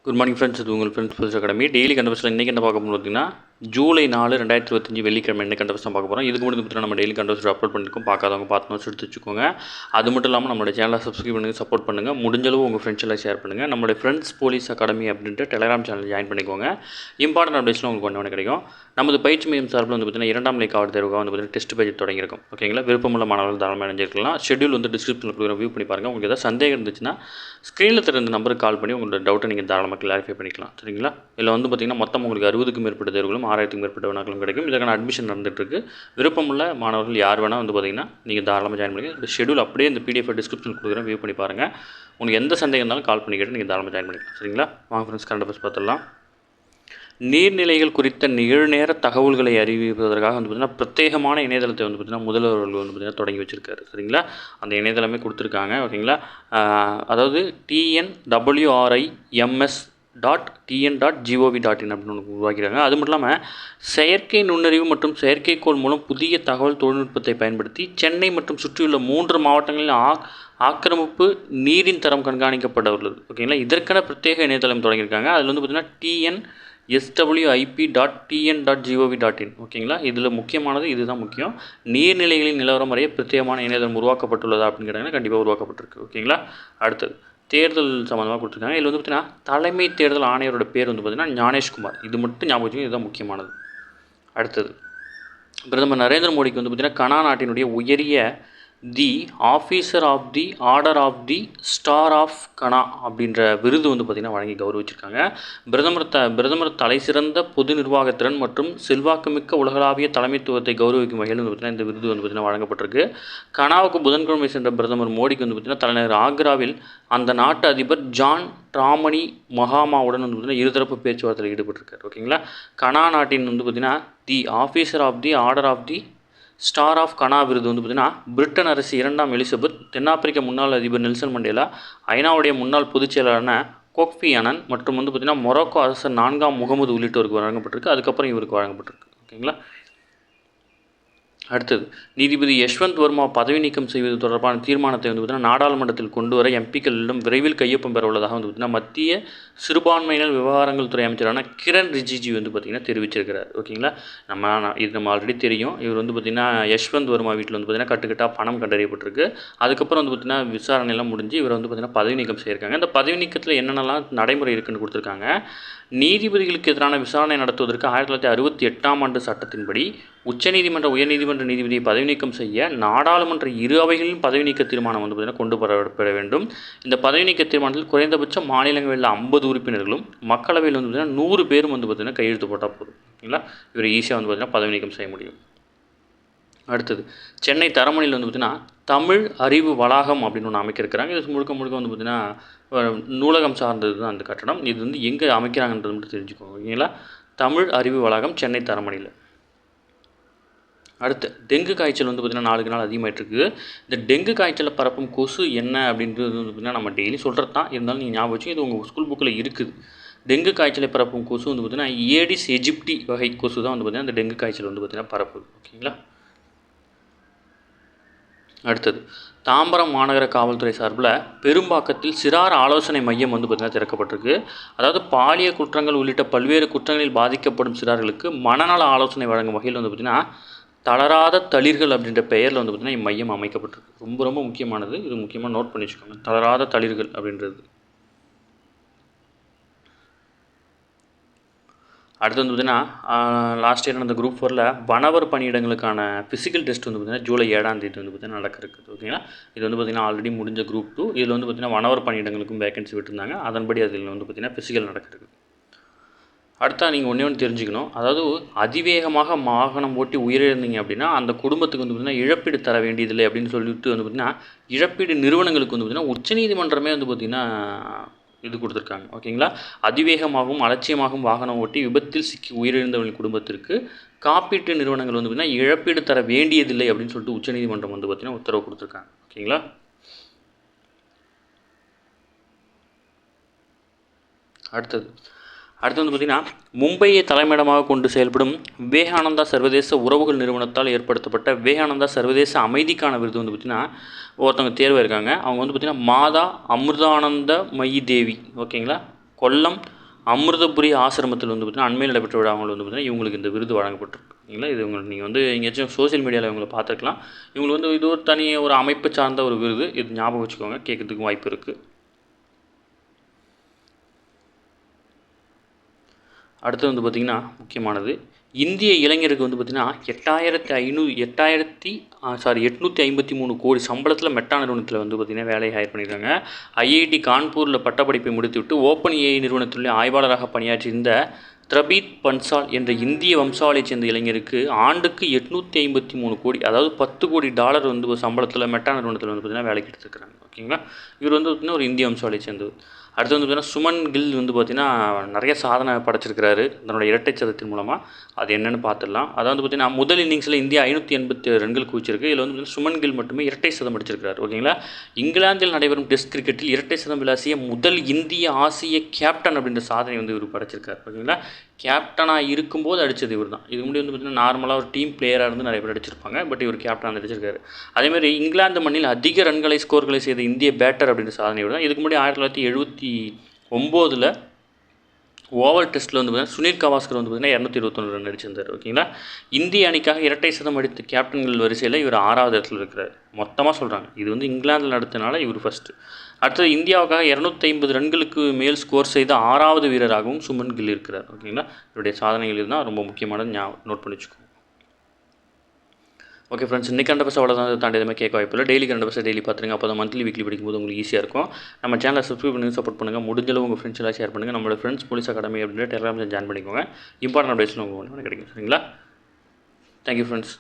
Good morning friends, இது உங்கள் friends புதுசு அகாடமி. டெய்லி கண்டபஸ்ஸில் இன்றைக்கி என்ன பார்க்க போகிறோம் பார்த்தீங்கன்னா, ஜூலை 4, 2025 வெள்ளிக்கிழமை என்ன கண்டபஸ் தான் பார்க்க போகிறோம். இதுக்கு முன்னாடி பார்த்தீங்கன்னா நம்ம டெய்லி கண்டபஸ் அப்லோட் பண்ணியிருக்கோம். பார்க்காதவங்க பார்த்து நோட்ஸ் எடுத்து வச்சுக்கோங்க. அது மட்டும் இல்லாமல் நம்மளோட சேனலை சப்ஸ்கிரைப் பண்ணுங்கள், சப்போர்ட் பண்ணுங்கள். முடிஞ்சளவு உங்கள் ஃப்ரெண்ட்ஸ் எல்லாம் ஷேர் பண்ணுங்கள். நம்மளுடைய ஃப்ரெண்ட்ஸ் போலீஸ் அகாடமி அப்படின்ட்டு டெலிகிராம் சேனல் ஜாயின் பண்ணிக்கோங்க. இம்பார்ட்டன்ட் அப்டேட்ஸ்லாம் உங்களுக்கு ஒன்று கிடைக்கும். நமது பயிற்சி மையம் சார்பில் வந்து பார்த்தீங்கன்னா 2ஆம் நிலை காவல் தேர்வுக்காக வந்து பார்த்தீங்கன்னா டெஸ்ட் பேஜ் தொடங்கியிருக்கும். ஓகேங்களா, விருப்பமுள்ள மாணவர்கள் தாராளமாக இணைஞ்சிருக்கலாம். ஷெட்யூல் வந்து டிஸ்கிரிப்ஷனில் கொடுக்குற வியூ பண்ணி பாருங்கள். உங்களுக்கு ஏதாவது சந்தேகம் இருந்துச்சுன்னா ஸ்க்ரீனில் தெரிந்த நம்பருக்கு கால் பண்ணி உங்களோட டவுட்டை நீங்கள் தாராளமாக கிளாரிஃபை பண்ணிக்கலாம். சரிங்களா, இதில் வந்து பார்த்திங்கன்னா மொத்தம் உங்களுக்கு 60க்கும் மேற்பட்ட தேர்வுகளும் 6000க்கும் மேற்பட்ட வினாக்களும் கிடைக்கும். இதற்கான அட்மிஷன் நடந்துகிட்ருக்கு. விருப்பமுள்ள மாணவர்கள் யார் வேணால் வந்து பார்த்திங்கன்னா நீங்கள் தாராளமாக ஜாயின் பண்ணிக்கலாம். இந்த ஷெட்யூல் அப்படியே இந்த PDF டிஸ்கிரிப்ஷன் கொடுக்குறேன், வியூ பண்ணி பாருங்கள். உங்களுக்கு எந்த சந்தேகம் இருந்தாலும் கால் பண்ணி கேட்டு நீங்கள் தாராளமாக ஜாயின் பண்ணிக்கலாம். சரிங்களா, வாங்க ஃப்ரெண்ட்ஸ் கரண்ட் அஃபேர்ஸ் பார்த்துடலாம். நீர்நிலைகள் குறித்த நிகழ்நேர தகவல்களை அறிவிப்பதற்காக வந்து பார்த்திங்கன்னா பிரத்யேகமான இணையதளத்தை வந்து பார்த்திங்கன்னா முதல்வர்கள் வந்து பார்த்திங்கன்னா தொடங்கி வச்சுருக்காரு. சரிங்களா, அந்த இணையதளமே கொடுத்துருக்காங்க. ஓகேங்களா, அதாவது TNWRIMS.TN.gov.in அப்படின்னு ஒன்று உருவாக்கிறாங்க. அது மட்டும் இல்லாமல் செயற்கை நுண்ணறிவு மற்றும் செயற்கைக்கோள் மூலம் புதிய தகவல் தொழில்நுட்பத்தை பயன்படுத்தி சென்னை மற்றும் சுற்றியுள்ள 3 மாவட்டங்களில் ஆக்கிரமிப்பு நீரின் தரம் கண்காணிக்கப்பட உள்ளது. ஓகேங்களா, இதற்கான பிரத்யேக இணையதளம் தொடங்கியிருக்காங்க. அதில் வந்து பார்த்திங்கன்னா TNSWIP.TN.gov.in. ஓகேங்களா, இதில் முக்கியமானது இதுதான் முக்கியம். நீர்நிலைகளின் நிலவரம் அறிய பிரத்யேகமான இணையதளம் உருவாக்கப்பட்டுள்ளதா அப்படின்னு கேட்டாங்கன்னா கண்டிப்பாக உருவாக்கப்பட்டிருக்கு. ஓகேங்களா, அடுத்தது தேர்தல் சம்மந்தமாக கொடுத்துருக்காங்க. இதில் வந்து பார்த்திங்கன்னா தலைமை தேர்தல் ஆணையரோட பேர் வந்து பார்த்திங்கன்னா ஞானேஷ்குமார். இது மட்டும் ஞாபகம் வச்சுக்கோங்க, இதுதான் முக்கியமானது. அடுத்தது பிரதமர் நரேந்திர மோடிக்கு வந்து பார்த்திங்கன்னா கனா நாட்டினுடைய உயரிய the officer of the order of the star of Ghana அப்படின்ற விருது வந்து பார்த்திங்கன்னா வழங்கி கௌரவிச்சிருக்காங்க. பிரதமர் தலை சிறந்த பொது நிர்வாகத்திறன் மற்றும் செல்வாக்குமிக்க உலகளாவிய தலைமைத்துவத்தை கௌரவிக்கும் வகையில் வந்து பார்த்திங்கன்னா இந்த விருது வந்து பார்த்திங்கன்னா வழங்கப்பட்டிருக்கு. கனாவுக்கு புதன்கிழமை சென்ற பிரதமர் மோடிக்கு வந்து பார்த்திங்கன்னா தலைநகர் ஆக்ராவில் அந்த நாட்டு அதிபர் ஜான் டிராமணி மகாமாவுடன் வந்து பார்த்திங்கன்னா இருதரப்பு பேச்சுவார்த்தையில் ஈடுபட்டிருக்காரு. ஓகேங்களா, கனா நாட்டின் வந்து பார்த்திங்கன்னா the officer of the order of the star of Ghana விருது வந்து பார்த்திங்கன்னா பிரிட்டன் அரசு 2ஆம் எலிசபெத், தென்னாப்பிரிக்க முன்னாள் அதிபர் நெல்சன் மண்டேலா, ஐநாவுடைய முன்னாள் பொதுச் செயலாளரான கோஃபி அனன் மற்றும் வந்து பார்த்திங்கன்னா மொரோக்கோ அரசர் 4ஆம் முகமது உள்ளிட்டோருக்கு வழங்கப்பட்டிருக்கு. அதுக்கப்புறம் இவருக்கு வழங்கப்பட்டிருக்கு. ஓகேங்களா, அடுத்தது நீதிபதி யஷ்வந்த் வர்மா பதவி நீக்கம் செய்வது தொடர்பான தீர்மானத்தை வந்து பார்த்திங்கன்னா நாடாளுமன்றத்தில் கொண்டு வர எம்பிக்களிடம் விரைவில் கையொப்பம் பெற உள்ளதாக வந்து பார்த்திங்கன்னா மத்திய சிறுபான்மையினர் விவகாரங்கள் துறை அமைச்சரான கிரண் ரிஜிஜு வந்து பார்த்திங்கன்னா தெரிவிச்சிருக்கிறார். ஓகேங்களா, நம்ம ஆல்ரெடி தெரியும். இவர் வந்து பார்த்திங்கன்னா யஷ்வந்த் வர்மா வீட்டில் வந்து பார்த்திங்கன்னா கட்டுக்கட்டாக பணம் கண்டறியப்பட்டிருக்கு. அதுக்கப்புறம் வந்து பார்த்திங்கன்னா விசாரணையெல்லாம் முடிஞ்சு இவர் வந்து பார்த்திங்கன்னா பதவி நீக்கம் செய்திருக்காங்க. இந்த பதவி நீக்கத்தில் என்னென்னலாம் நடைமுறை இருக்குன்னு கொடுத்துருக்காங்க. நீதிபதிகளுக்கு எதிரான விசாரணை நடத்துவதற்கு 1968ஆம் ஆண்டு சட்டத்தின்படி உச்சநீதிமன்ற உயர்நீதிமன்ற நீதிபதியை பதவி நீக்கம் செய்ய நாடாளுமன்ற இரு அவைகளிலும் பதவி நீக்க தீர்மானம் வந்து பார்த்திங்கன்னா கொண்டு வரப்பட வேண்டும். இந்த பதவி நீக்க தீர்மானத்தில் குறைந்தபட்சம் மாநிலங்களில் 50 உறுப்பினர்களும் மக்களவையில் வந்து பார்த்திங்கன்னா 100 பேரும் வந்து பார்த்திங்கன்னா கையெழுத்து போட்டால் போதும். ஓகேங்களா, இவர் ஈஸியாக வந்து பார்த்திங்கன்னா பதவி நீக்கம் செய்ய முடியும். அடுத்தது சென்னை தரமணியில் வந்து பார்த்திங்கன்னா தமிழ் அறிவு வளாகம் அப்படின்னு ஒன்று அமைக்கிறாங்க. இது முழுக்க வந்து பார்த்திங்கன்னா நூலகம் சார்ந்தது தான் அந்த கட்டடம். இது வந்து எங்கே அமைக்கிறாங்கன்றது மட்டும் தெரிஞ்சுக்கோங்க. ஓகேங்களா, தமிழ் அறிவு வளாகம் சென்னை தரமணியில். அடுத்து டெங்கு காய்ச்சல் வந்து பார்த்திங்கன்னா நாளுக்கு நாள் அதிகமாகிட்டு இருக்குது. இந்த டெங்கு காய்ச்சலை பரப்பும் கொசு என்ன அப்படின்றது வந்து பார்த்திங்கன்னா நம்ம டெய்லி சொல்கிறது தான், இருந்தாலும் நீங்கள் ஞாபகம் வச்சு இது உங்கள் ஸ்கூல் புக்கில் இருக்குது. டெங்கு காய்ச்சலை பரப்பும் கொசு வந்து பார்த்திங்கன்னா ஏடிஸ் எஜிப்டி வகை கொசு தான் வந்து பார்த்திங்கன்னா இந்த டெங்கு காய்ச்சல் வந்து பார்த்திங்கன்னா பரப்புது. ஓகேங்களா, அடுத்தது தாம்பரம் மாநகர காவல்துறை சார்பில் பெரும்பாக்கத்தில் சிறார் ஆலோசனை மையம் வந்து பார்த்திங்கன்னா திறக்கப்பட்டிருக்கு. அதாவது பாலியல் குற்றங்கள் உள்ளிட்ட பல்வேறு குற்றங்களில் பாதிக்கப்படும் சிறார்களுக்கு மனநல ஆலோசனை வழங்கும் வகையில் வந்து பார்த்திங்கன்னா தளராத தளிர்கள் அப்படின்ற பெயரில் வந்து பார்த்திங்கன்னா இம்மையம் அமைக்கப்பட்டிருக்கு. ரொம்ப ரொம்ப முக்கியமானது, இது முக்கியமாக நோட் பண்ணி வச்சுக்கோங்க, தளராத தளிர்கள் அப்படின்றது. அடுத்து வந்து பார்த்திங்கன்னா லாஸ்ட் இயர் நடந்த குரூப் 4ல் வனவர் பணியிடங்களுக்கான ஃபிசிக்கல் டெஸ்ட் வந்து பார்த்திங்கன்னா ஜூலை 7ஆம் தேதி வந்து பார்த்திங்கன்னா நடக்கிறது. ஓகேங்களா, இது வந்து பார்த்திங்கன்னா ஆல்ரெடி முடிஞ்ச குரூப் 2. இதில் வந்து பார்த்திங்கன்னா வனவர் பணியிடங்களுக்கும் வேகன்சி விட்டுருந்தாங்க. அதன்படி அதில் வந்து பார்த்திங்கன்னா ஃபிசிக்கல் நடக்கிறது. அடுத்தா நீங்கள் ஒன்று தெரிஞ்சுக்கணும். அதாவது அதிவேகமாக வாகனம் ஓட்டி உயிரிழந்தீங்க அப்படின்னா அந்த குடும்பத்துக்கு வந்து பார்த்திங்கன்னா இழப்பீடு தர வேண்டியதில்லை அப்படின்னு சொல்லிட்டு வந்து பார்த்திங்கன்னா இழப்பீடு நிறுவனங்களுக்கு வந்து பார்த்திங்கன்னா உச்சநீதிமன்றமே வந்து பார்த்திங்கன்னா இது கொடுத்துருக்காங்க. ஓகேங்களா, அதிவேகமாகவும் அலட்சியமாகவும் வாகனம் ஓட்டி விபத்தில் சிக்கி உயிரிழந்தவர்களின் குடும்பத்திற்கு காப்பீட்டு நிறுவனங்கள் வந்து பார்த்திங்கன்னா இழப்பீடு தர வேண்டியதில்லை அப்படின்னு சொல்லிட்டு உச்சநீதிமன்றம் வந்து பார்த்திங்கன்னா உத்தரவு கொடுத்துருக்காங்க. ஓகேங்களா, அடுத்தது வந்து பார்த்திங்கன்னா மும்பையை தலைமையிடமாக கொண்டு செயல்படும் விவேகானந்தா சர்வதேச உறவுகள் நிறுவனத்தால் ஏற்படுத்தப்பட்ட விவேகானந்தா சர்வதேச அமைதிக்கான விருது வந்து பார்த்திங்கன்னா ஒருத்தவங்க தேர்வு இருக்காங்க. அவங்க வந்து பார்த்திங்கன்னா மாதா அமிர்தானந்த மயி தேவி. ஓகேங்களா, கொல்லம் அமிர்தபுரி ஆசிரமத்தில் வந்து பார்த்திங்கன்னா அண்மையில் நடைபெற்ற விழாவில் வந்து பார்த்திங்கன்னா இவங்களுக்கு இந்த விருது வழங்கப்பட்டிருக்கு. ஓகேங்களா, இது உங்களுக்கு நீங்கள் வந்து எங்கேயாச்சும் சோஷியல் மீடியாவில் இவங்களை பார்த்துருக்கலாம். இவங்களுக்கு வந்து இது ஒரு தனி ஒரு அமைப்பு சார்ந்த ஒரு விருது, இது ஞாபகம் வச்சுக்கோங்க, கேட்கறதுக்கும் வாய்ப்பு இருக்குது. அடுத்து வந்து பார்த்திங்கன்னா முக்கியமானது, இந்திய இளைஞருக்கு வந்து பார்த்திங்கன்னா 853 கோடி சம்பளத்தில் மெட்டா நிறுவனத்தில் வந்து பார்த்திங்கன்னா வேலையை ஹையர் பண்ணியிருக்காங்க. ஐஐடி கான்பூரில் பட்டப்படிப்பை முடித்துவிட்டு ஓப்பன் ஏஐ நிறுவனத்துடைய ஆய்வாளராக பணியாற்றியிருந்த திரபீத் பன்சால் என்ற இந்திய வம்சாவளியைச் சேர்ந்த இளைஞருக்கு ஆண்டுக்கு 853 கோடி, அதாவது $10 கோடி வந்து ஒரு சம்பளத்தில் மெட்டா நிறுவனத்தில் வந்து பார்த்திங்கன்னா வேலைக்கு எடுத்துருக்காங்க. ஓகேங்களா, இவர் வந்து பார்த்திங்கன்னா ஒரு இந்திய வம்சாவளியை சேர்ந்தவர். அடுத்து வந்து பார்த்திங்கன்னா சுமன் கில் வந்து பார்த்திங்கன்னா நிறைய சாதனை படைச்சிருக்கிறாரு தன்னோட இரட்டை சதத்தின் மூலமாக. அது என்னென்னு பார்த்துடலாம். அதாவது பார்த்திங்கன்னா முதல் இன்னிங்ஸில் இந்தியா 587 ரன்கள் குவிச்சிருக்கு. இதில் வந்து சுமன் கில் மட்டுமே இரட்டை சதம் அடிச்சிருக்கிறார். ஓகேங்களா, இங்கிலாந்தில் நடைபெறும் டெஸ்ட் கிரிக்கெட்டில் இரட்டை சதம் விளாசிய முதல் இந்திய ஆசிய கேப்டன் அப்படின்ற சாதனை வந்து இவர் படைச்சிருக்கார். ஓகேங்களா, கேப்டனாக இருக்கும்போது அடித்தது இவர் தான். இதுக்கு முன்னாடி வந்து பார்த்திங்கன்னா நார்மலாக ஒரு டீம் பிளேயராக இருந்து நிறைய பேர் அடிச்சிருப்பாங்க. பட் இவர் கேப்டன் அடிச்சிருக்காரு. அதேமாதிரி இங்கிலாந்து மண்ணில் அதிக ரன்களை ஸ்கோர்களை செய்த இந்திய பேட்டர் அப்படின்ற சாதனை இவர் தான். இதுக்கு முன்னாடி 1979 ஓவல் டெஸ்ட்டில் வந்து பார்த்திங்கன்னா சுனில் கவாஸ்கர் வந்து பார்த்திங்கன்னா 221 ரன் அடிச்சிருந்தார். ஓகேங்களா, இந்திய அணிக்காக இரட்டை சதம் அடித்த கேப்டன்கள் வரிசையில் இவர் 6வது இடத்துல இருக்கிறார். மொத்தமாக சொல்கிறாங்க, இது வந்து இங்கிலாந்தில் நடத்தினால இவர் ஃபஸ்ட்டு. அடுத்தது இந்தியாவுக்காக 250 ரன்களுக்கு மேல் ஸ்கோர் செய்த 6வது வீரராகவும் சுமன் கில் இருக்கிறார். ஓகேங்களா, இவருடைய சாதனைகள் இதுதான் ரொம்ப முக்கியமானது, நோட் பண்ணி வச்சுக்கோங்க. ஓகே ஃப்ரெண்ட்ஸ், இன்றைக்கி கரண்ட் அஃபேர்ஸ் அவ்வளோதான், தாண்டி எதுவுமே கேட்க வாய்ப்பு இல்லை. டெய்லி கரண்ட் அஃபேர்ஸ் டெய்லி பார்த்துருங்க. அப்போ தான் மந்த்லி வீக்லி படிக்கும்போது உங்களுக்கு ஈஸியாக இருக்கும். நம்ம சேனலை சப்ஸ்கிரைப் பண்ணி சப்போர்ட் பண்ணுங்கள். முடிஞ்சளவு உங்கள் ஃப்ரெண்ட்ஸ் எல்லாம் ஷேர் பண்ணுங்கள். நம்மளோட ஃப்ரெண்ட்ஸ் போலீஸ் அகாடமி அப்படின்ற டெலிகிராமில் ஜாயின் பண்ணிக்கோங்க. இம்பார்ட்டன்ட் அப்டேட்ஸ் உங்களுக்கு கிடைக்கும். சரிங்களா, தேங்க்யூ ஃப்ரெண்ட்ஸ்.